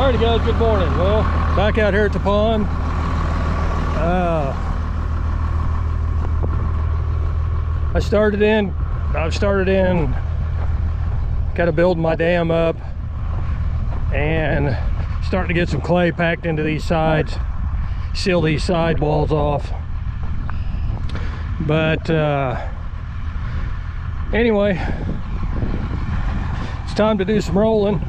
Alrighty guys, good morning. Well, back out here at the pond. I've started in kind of building my dam up and starting to get some clay packed into these sides, seal these side walls off. But anyway, it's time to do some rolling.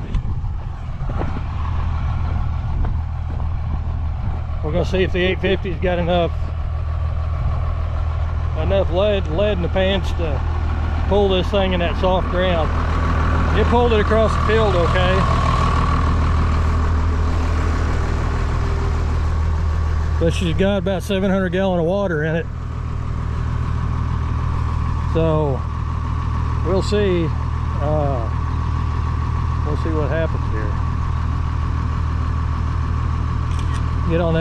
We're gonna see if the 850's got enough lead in the pants to pull this thing in that soft ground. It pulled it across the field okay. But she's got about 700 gallons of water in it. So we'll see what happens here. Get on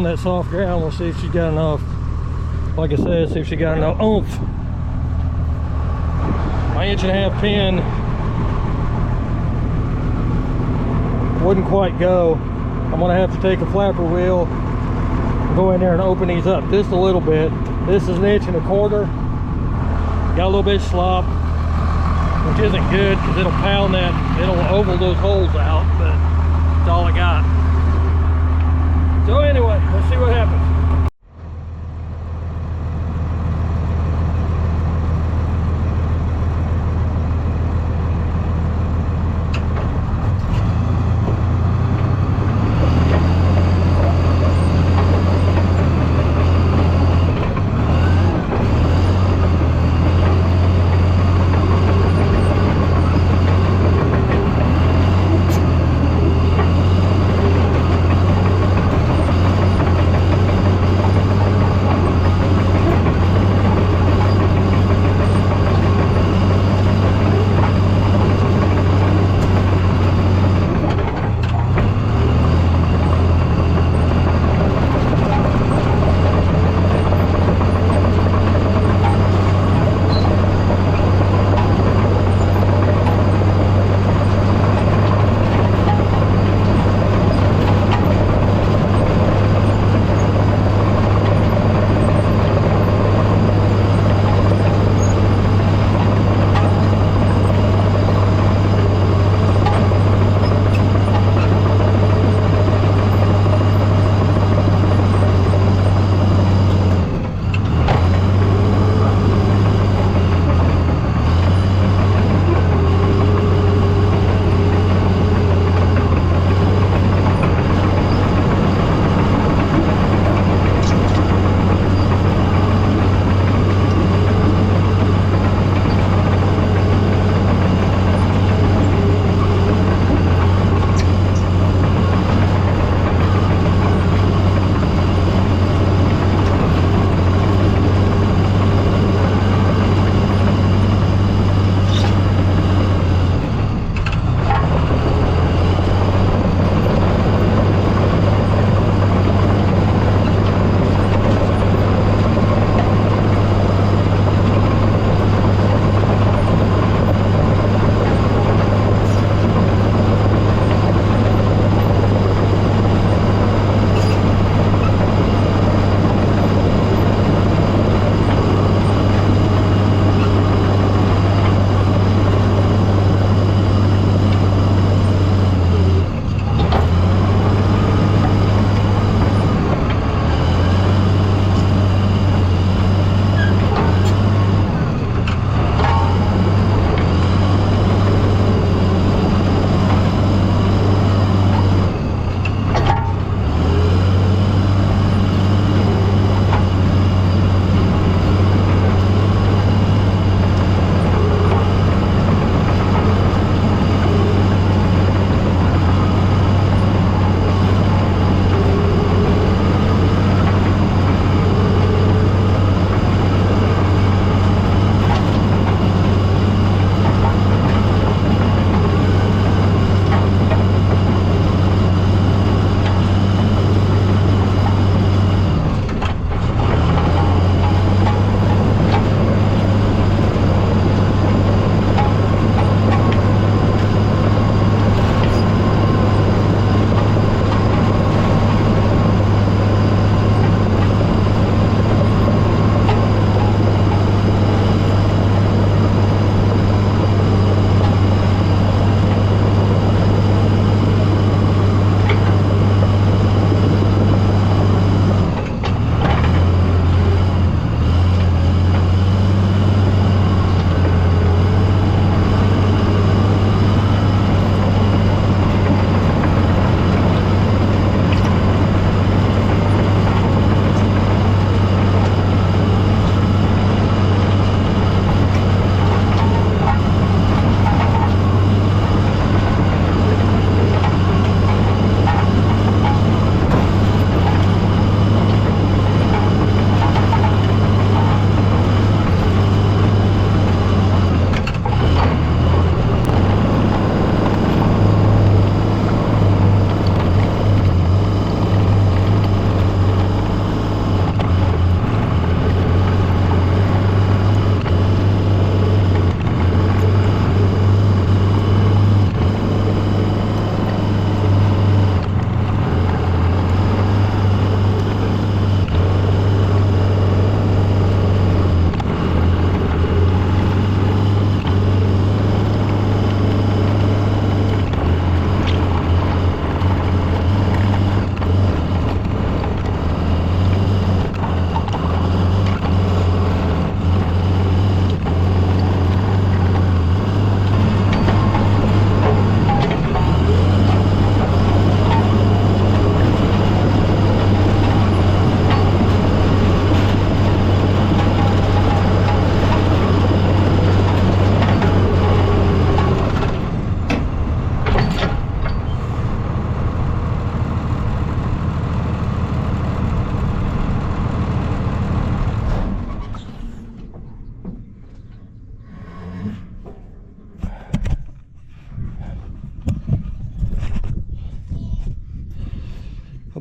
that soft ground. We'll see if she's got enough, like I said, see if she got enough oomph. My 1.5 pin wouldn't quite go. I'm gonna have to take a flapper wheel, go in there and open these up just a little bit. This is 1.25 inches. Got a little bit of slop, which isn't good because it'll pound that, it'll oval those holes out, but that's all I got. So anyway, let's see what happens.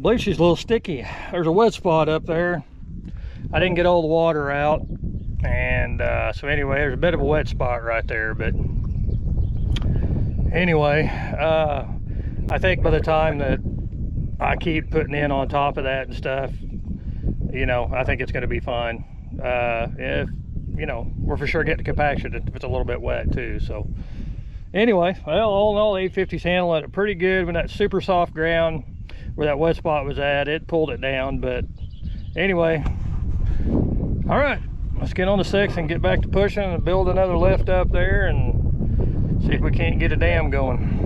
believe she's a little sticky. There's a wet spot up there. I didn't get all the water out, and so anyway, there's a bit of a wet spot right there. But anyway, I think by the time that I keep putting in on top of that and stuff, you know, I think it's going to be fine. If, you know, we're for sure getting compaction if it's a little bit wet too. So anyway, well, all in all, 850's handling it pretty good. When that super soft ground where that wet spot was at, it pulled it down. But anyway, all right, let's get on the 6 and get back to pushing and build another lift up there and see if we can't get a dam going.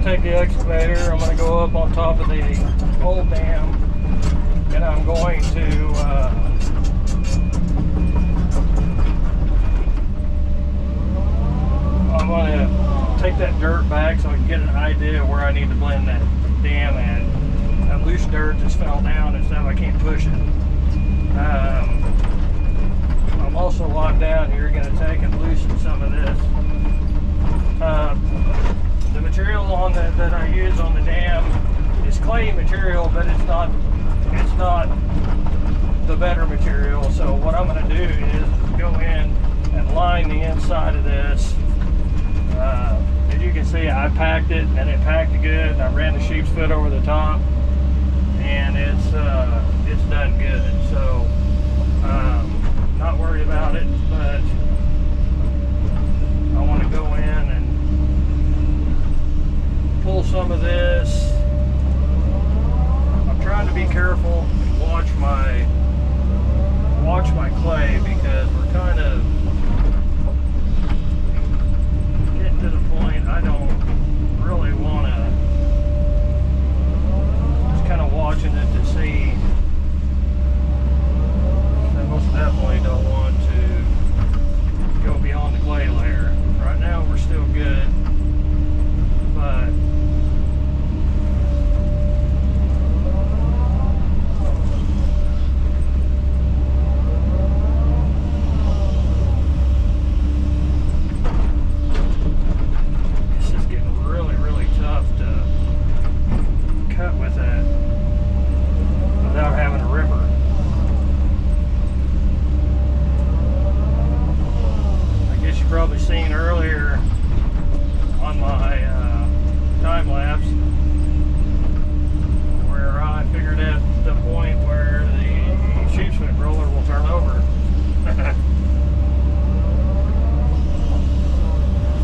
take the excavator, I'm going to go up on top of the old dam, and I'm going to take that dirt back so I can get an idea of where I need to blend that dam in. That loose dirt just fell down and stuff, I can't push it. I'm also locked down here, going to take and loosen some of this. The material on that I use on the dam is clay material, but it's not the better material. So what I'm going to do is go in and line the inside of this. As you can see, I packed it, and it packed good. I ran the sheep's foot over the top, and it's done good. So not worried about it, but I want to go in and pull some of this. I'm trying to be careful and watch my clay, because we're kind of getting to the point I don't really want to, just kind of watching it to see. I most definitely don't want to go beyond the clay layer. Right now we're still good, but this is getting really, really tough to cut with that without having a ripper. You've probably seen earlier on my time lapse where I figured out the point where the sheep's foot roller will turn over.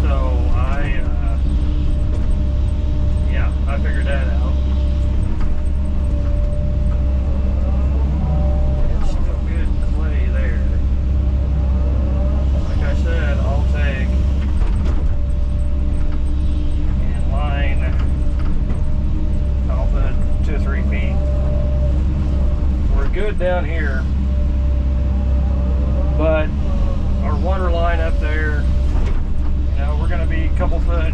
So I figured that out. It's still good clay there. Like I said, I'll take and line, I'll put 2 or 3 feet. We're good down here, but our water line up there, you know, we're going to be a couple foot,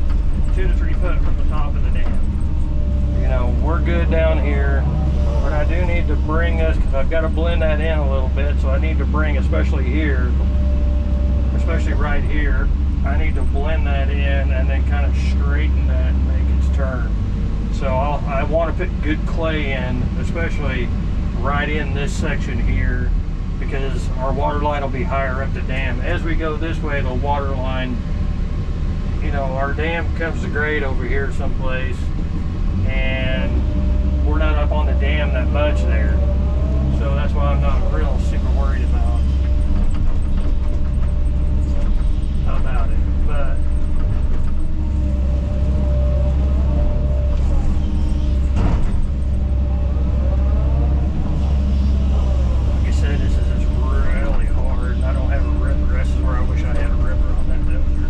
2 to 3 foot from the top of the dam. You know, we're good down here, but I do need to bring us, because I've got to blend that in a little bit, so I need to bring, especially here, especially right here, I need to blend that in and then kind of straighten that and make its turn. So I want to put good clay in, especially right in this section here, because our water line will be higher up the dam. As we go this way, the water line, you know, our dam comes to grade over here someplace, and we're not up on the dam that much there. So that's why I'm not real super worried about it. But like I said, this is just really hard. I don't have a ripper. This is where I wish I had a ripper on that dozer.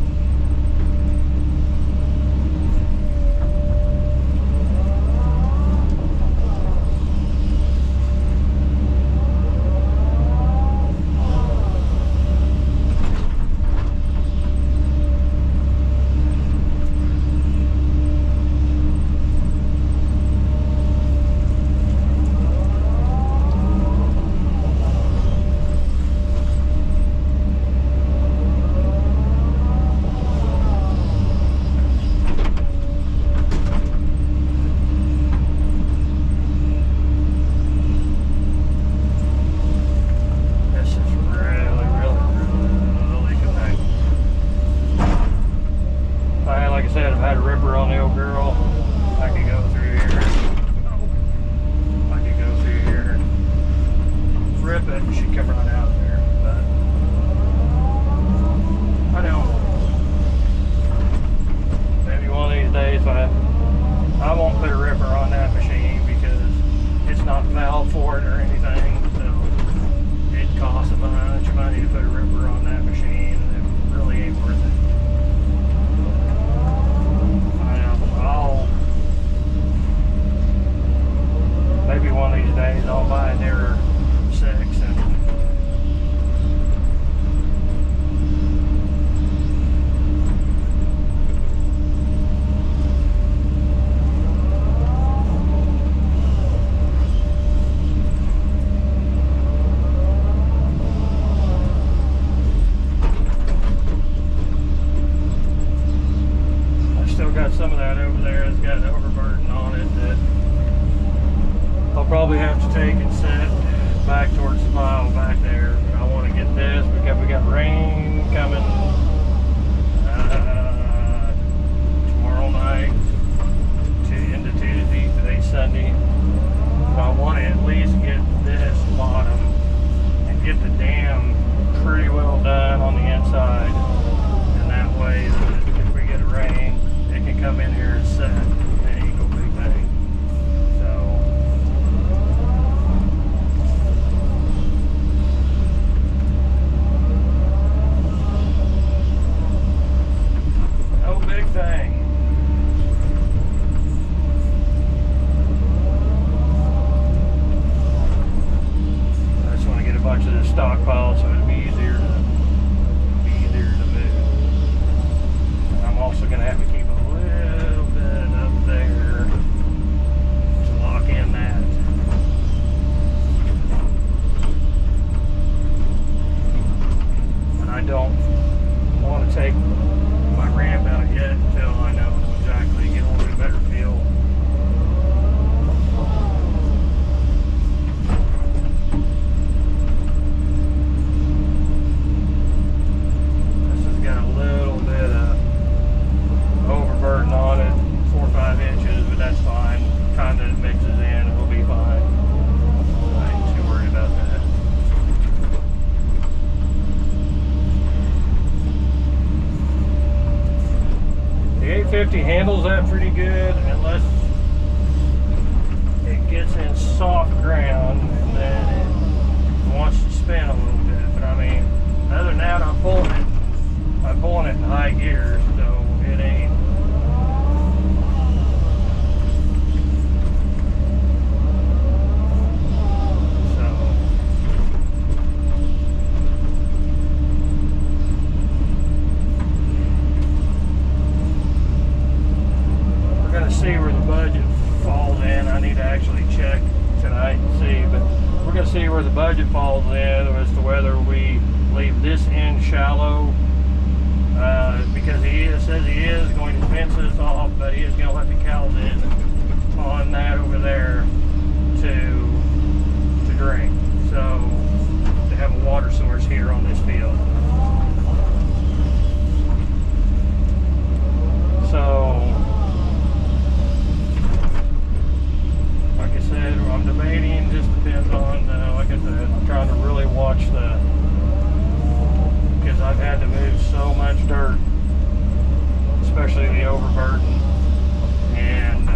I'll got some of that over there that's got an overburden on it that I'll probably have to take and set back towards the pile back there. But I want to get this because we got rain coming tomorrow night to into Tuesday, today's Sunday. So I want to at least get this bottom and get the dam pretty well done on the inside, and that way that if we get a rain, it can come in here and set. It ain't no big thing. So no big thing. I just want to get a bunch of this stockpile so it'll be easier to move. And I'm also going to have to keep a little bit up there to lock in that. And I don't want to take my ramp out yet until I know exactly, get a little bit better feel. This has got a little bit of overburden on it, 4 or 5 inches, but that's fine. Time that it mixes in, it'll be fine. I ain't too worried about that. The 850 handles that pretty good unless it gets in soft ground and then it wants to spin a little bit. But I mean, other than that, I'm pulling it in high gear, so it ain't. See where the budget falls in. I need to actually check tonight and see, but we're going to see where the budget falls in as to whether we leave this end shallow, because says he is going to fence this off, but he is going to let the cows in on that over there to drink, so to have a water source here on this field. So like I said, I'm debating, just depends on, like I said, I'm trying to really watch because I've had to move so much dirt, especially the overburden, and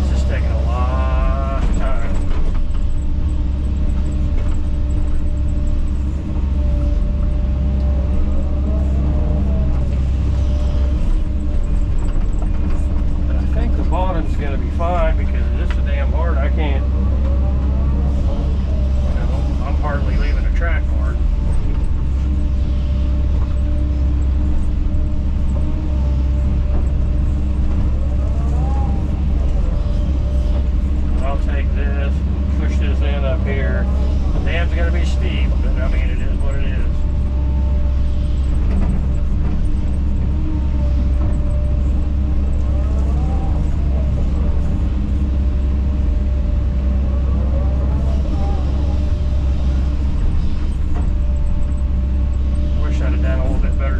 it's just taking a lot of time. Bottom's going to be fine because this is damn hard. I can't, I'm hardly leaving a track mark. I'll take this, push this in up here. The dam's going to be steep, but I mean, it is what it is.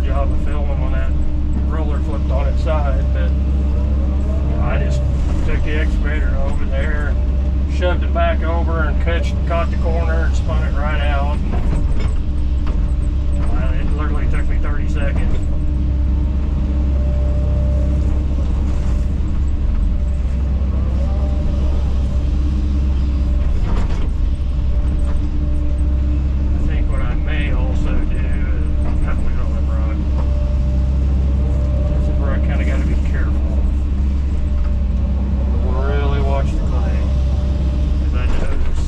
Job of filming when that roller flipped on its side, but I just took the excavator over there and shoved it back over and caught the corner and spun it right out. It literally took me 30 seconds. I think what I may also do is I kind of got to be careful. Really watch the clay, because I notice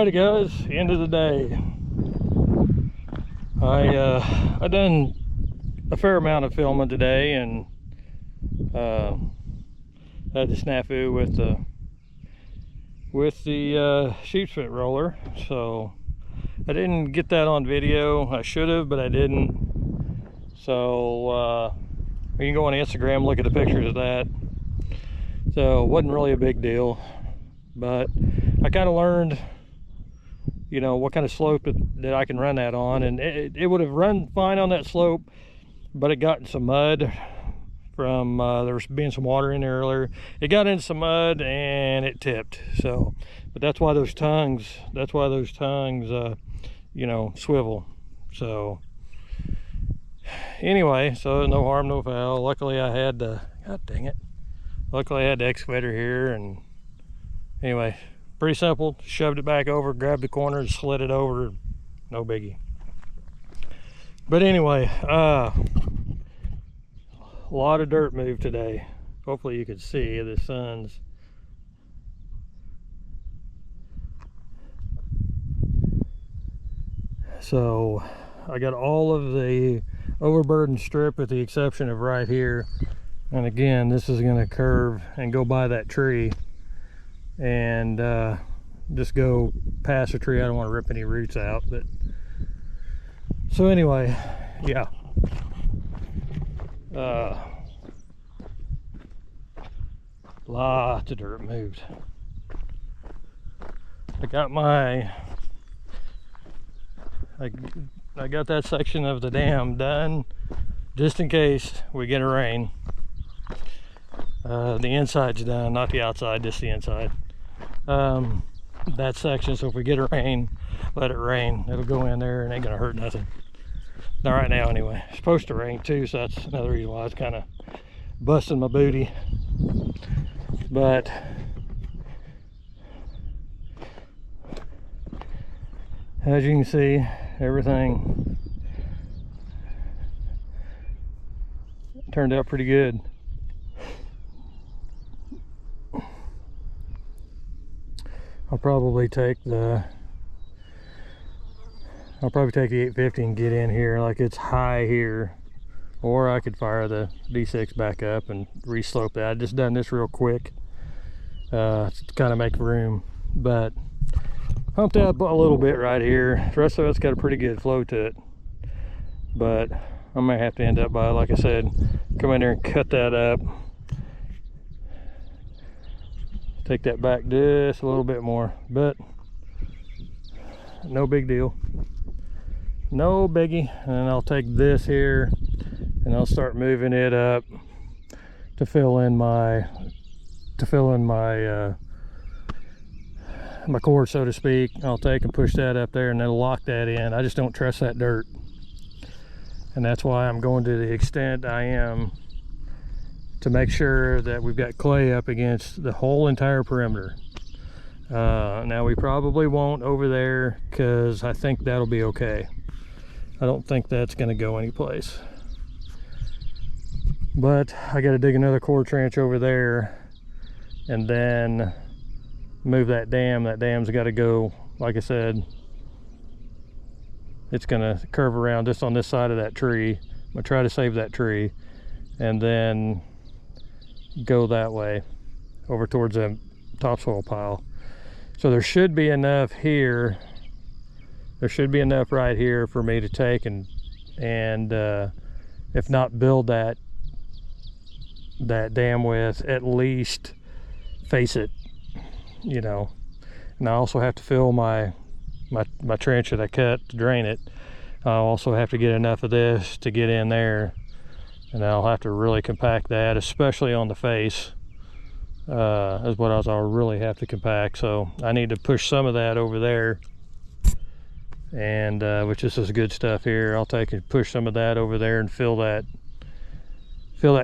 Alrighty guys, end of the day. I done a fair amount of filming today, and had the snafu with the sheep's foot roller, so I didn't get that on video. I should have, but I didn't. So you can go on Instagram, look at the pictures of that. So it wasn't really a big deal, but I kind of learned, you know, what kind of slope that I can run that on, and it would have run fine on that slope, but it got in some mud from there was being some water in there earlier. It got into some mud and it tipped. So, but that's why those tongues you know, swivel. So anyway, so no harm, no foul. Luckily I had the, god dang it, luckily I had the excavator here, and anyway, pretty simple. Shoved it back over, grabbed the corner, slid it over, no biggie. But anyway, a lot of dirt moved today. Hopefully you can see the sun's. So I got all of the overburden strip with the exception of right here. And again, this is going to curve and go by that tree and just go past the tree. I don't want to rip any roots out, but so anyway, yeah. Lots of dirt moved. I got my I got that section of the dam done just in case we get a rain. The inside's done, not the outside, just the inside. That section, so if we get a rain, let it rain. It'll go in there and ain't gonna hurt nothing. Not right now anyway. It's supposed to rain too, so that's another reason why it's kind of busting my booty. But as you can see, everything turned out pretty good. I'll probably take the 850 and get in here like it's high here, or I could fire the D6 back up and re-slope that. I just done this real quick to kind of make room, but humped out a little bit right here. The rest of it's got a pretty good flow to it, but I might have to end up by, like I said, come in there and cut that up, take that back just a little bit more, but no big deal, no biggie. And I'll take this here and I'll start moving it up to fill in my my cord, so to speak. I'll take and push that up there and then lock that in. I just don't trust that dirt, and that's why I'm going to the extent I am to make sure that we've got clay up against the whole entire perimeter. Now we probably won't over there because I think that'll be okay. I don't think that's going to go anyplace, but I got to dig another core trench over there and then move that dam. That dam's got to go, like I said, it's going to curve around just on this side of that tree. I'm going to try to save that tree and then go that way over towards the topsoil pile. So there should be enough here, there should be enough right here for me to take and if not build that dam with, at least face it, you know. And I also have to fill my trench that I cut to drain it. I'll also have to get enough of this to get in there, and I'll have to really compact that, especially on the face, is what I'll really have to compact. So I need to push some of that over there, and which this is good stuff here. I'll take and push some of that over there and fill that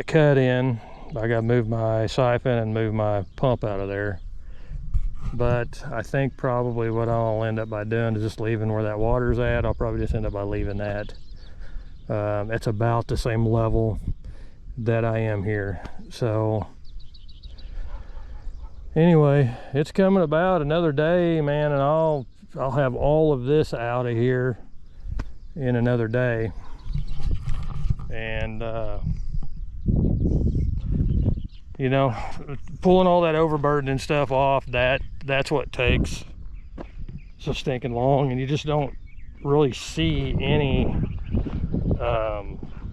cut in. I got to move my siphon and move my pump out of there. But I think probably what I'll end up by doing is just leaving where that water's at. I'll probably just end up by leaving that. It's about the same level that I am here. So anyway, it's coming about another day, man, and I'll I'll have all of this out of here in another day. And you know, pulling all that overburden and stuff off, that's what takes so stinking long, and you just don't really see any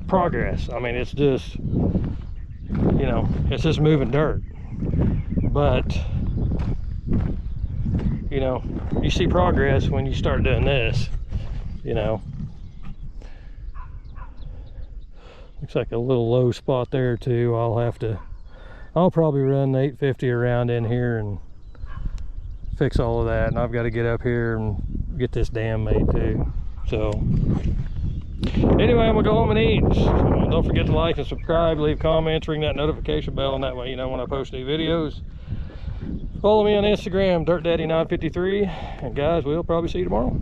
progress. I mean, it's just, you know, it's just moving dirt. But you know, you see progress when you start doing this, you know. Looks like a little low spot there too. I'll probably run the 850 around in here and fix all of that, and I've got to get up here and get this dam made too. So anyway, I'm gonna go home and eat. Don't forget to like and subscribe, leave comments, ring that notification bell, and that way you know when I post new videos. Follow me on Instagram, DirtDaddy953, and guys, we'll probably see you tomorrow.